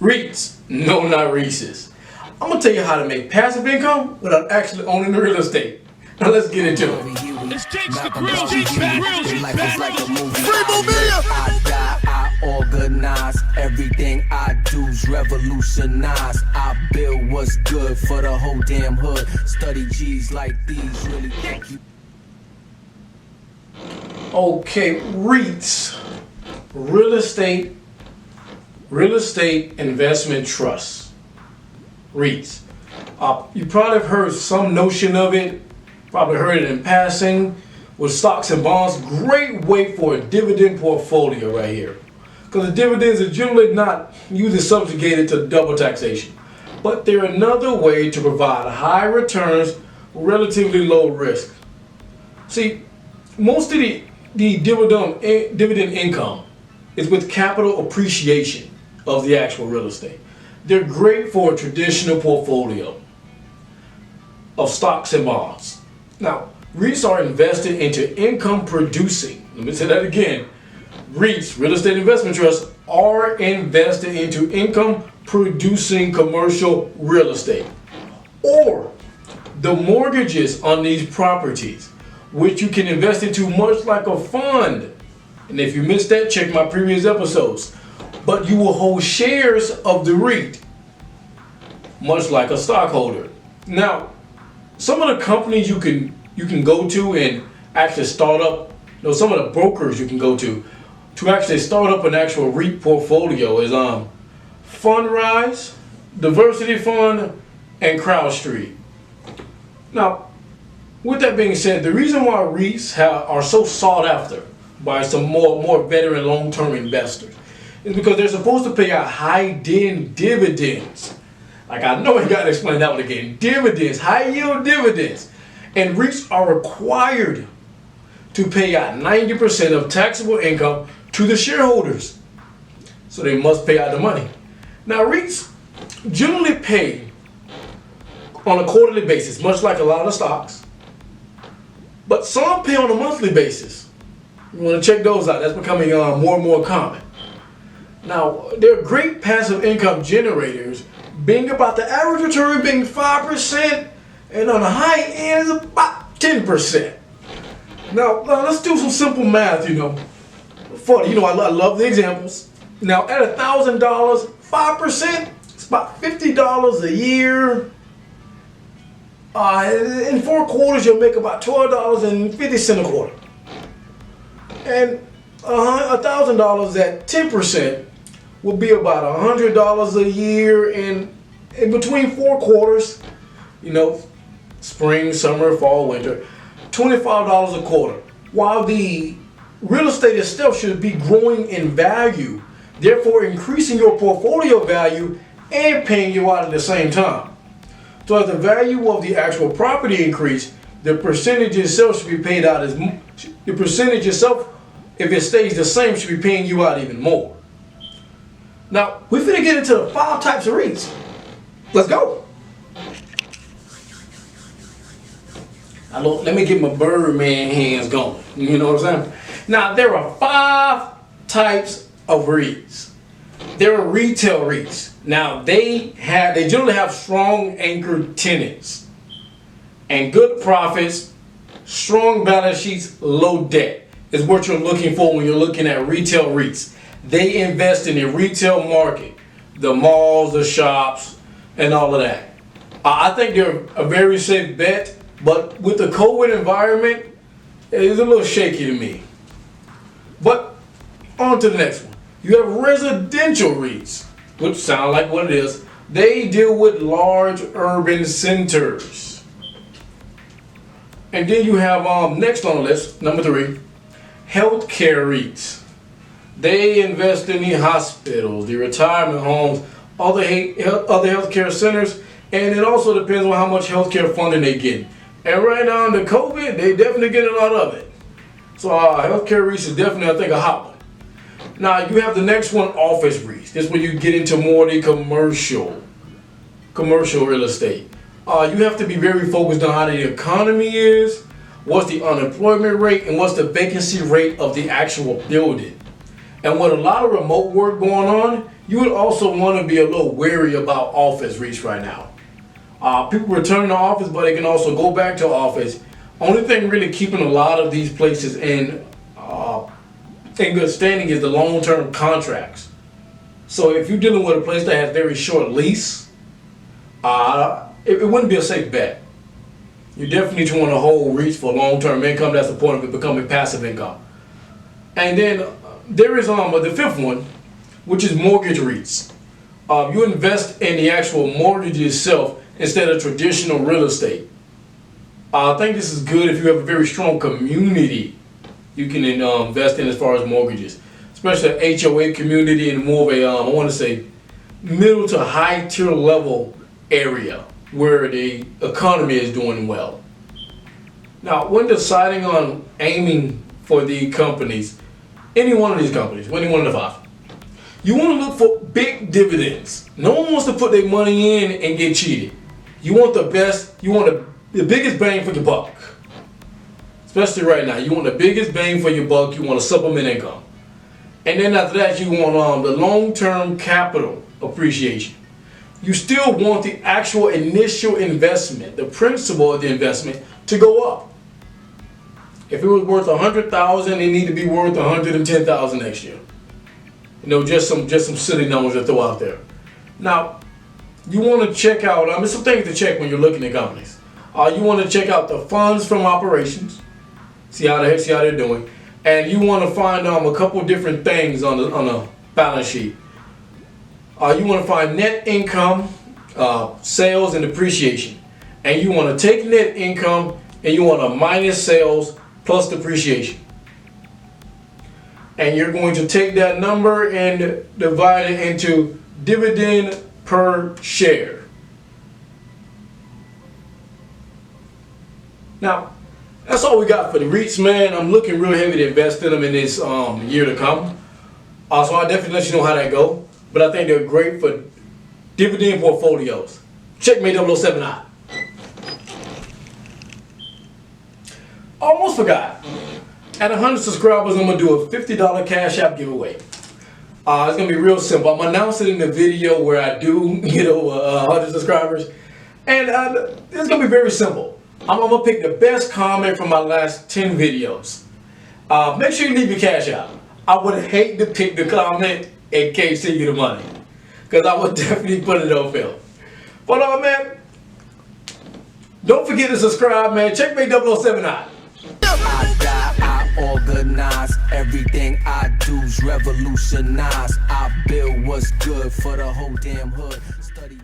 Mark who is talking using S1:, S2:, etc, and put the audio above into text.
S1: REITs, no, not Reese's. I'm gonna tell you how to make passive income without actually owning the real estate. Now let's get into it.
S2: It's Gangsta Grills, life is like a movie. I die, I organize. Everything I do's revolutionize. I build what's good for the whole damn hood. Study G's like these, really thank you.
S1: Okay, REITs, real estate investment trusts. REITs. You probably have heard some notion of it. Probably heard it in passing. With stocks and bonds, great way for a dividend portfolio right here. Because the dividends are generally not usually subjugated to double taxation. But they're another way to provide high returns, relatively low risk. See, most of the dividend income is with capital appreciation of the actual real estate. They're great for a traditional portfolio of stocks and bonds. Now, REITs are invested into income producing. Let me say that again. REITs, real estate investment trusts, are invested into income producing commercial real estate. Or the mortgages on these properties, which you can invest into much like a fund. And if you missed that, check my previous episodes. But you will hold shares of the REIT, much like a stockholder. Now, some of the companies you can go to and actually start up, some of the brokers you can go to actually start up an actual REIT portfolio is Fundrise, Diversity Fund, and CrowdStreet. Now, with that being said, the reason why REITs are so sought after by some more veteran long-term investors is because they're supposed to pay out high dividends. Like, I know you gotta explain that one again. Dividends, high yield dividends. And REITs are required to pay out 90% of taxable income to the shareholders. So they must pay out the money. Now, REITs generally pay on a quarterly basis, much like a lot of stocks. But some pay on a monthly basis. You want to check those out. That's becoming more and more common. Now, they're great passive income generators, being about the average return being 5%, and on the high end is about 10%. Now, let's do some simple math, Funny, I love the examples. Now, at $1,000, 5%, it's about $50 a year. In 4 quarters, you'll make about $12.50 a quarter. And $1,000 at 10% will be about $100 a year. And in between 4 quarters, spring, summer, fall, winter, $25 a quarter. While the real estate itself should be growing in value, therefore increasing your portfolio value and paying you out at the same time. So as the value of the actual property increase, the percentage itself should be paid out the percentage itself, if it stays the same, should be paying you out even more. Now, we're finna get into the 5 types of REITs. Let's go. Let me get my Birdman hands going. You know what I'm saying? Now, there are 5 types of REITs. There are retail REITs. Now, they generally have strong anchored tenants and good profits, strong balance sheets, low debt is what you're looking for when you're looking at retail REITs. They invest in the retail market, the malls, the shops, and all of that. I think they're a very safe bet, but with the COVID environment, it's a little shaky to me. But on to the next one. You have residential REITs, which sound like what it is. They deal with large urban centers. And then you have next on the list, number 3, healthcare REITs. They invest in the hospitals, the retirement homes, other healthcare centers, and it also depends on how much healthcare funding they get. And right now under COVID, they definitely get a lot of it. So healthcare REITs is definitely, I think, a hot one. Now you have the next one, office REITs. This is when you get into more the commercial real estate. You have to be very focused on how the economy is, what's the unemployment rate, and what's the vacancy rate of the actual building. And with a lot of remote work going on, you would also want to be a little wary about office REITs right now. People return to office, but they can also go back to office. Only thing really keeping a lot of these places in good standing is the long-term contracts. So if you're dealing with a place that has very short lease, it wouldn't be a safe bet. You definitely want to hold REITs for long-term income. That's the point of it becoming passive income. And then there is the fifth one, which is mortgage REITs. You invest in the actual mortgage itself instead of traditional real estate. I think this is good if you have a very strong community you can invest in as far as mortgages, especially an HOA community and more of a, I want to say, middle to high tier level area where the economy is doing well. Now, when deciding on aiming for the companies, any one of these companies, any one of the five, you want to look for big dividends. No one wants to put their money in and get cheated. You want the best, you want the biggest bang for your buck. Especially right now, you want the biggest bang for your buck, you want to supplement income. And then after that, you want the long-term capital appreciation. You still want the actual initial investment, the principal of the investment, to go up. If it was worth $100,000, it need to be worth $110,000 next year. You know, just some silly numbers to throw out there. Now, you want to check out. Some things to check when you're looking at companies. You want to check out the funds from operations, see how they're doing, and you want to find a couple different things on the balance sheet. You want to find net income, sales, and depreciation, and you want to take net income and you want to minus sales plus depreciation, and you're going to take that number and divide it into dividend per share. Now, that's all we got for the REITs, man. I'm looking real heavy to invest in them in this year to come. So I definitely let you know how that go. But I think they're great for dividend portfolios. Checkmate 007 out. Almost forgot. At 100 subscribers, I'm going to do a $50 Cash App giveaway. It's going to be real simple. I'm announcing in the video where I do get over 100 subscribers. And it's going to be very simple. I'm going to pick the best comment from my last 10 videos. Make sure you leave your Cash App. I would hate to pick the comment and can't send you the money, because I would definitely put it on film. But man, don't forget to subscribe, man. Checkmate 007 out.
S2: I organize everything I do's revolutionize. I build what's good for the whole damn hood. Study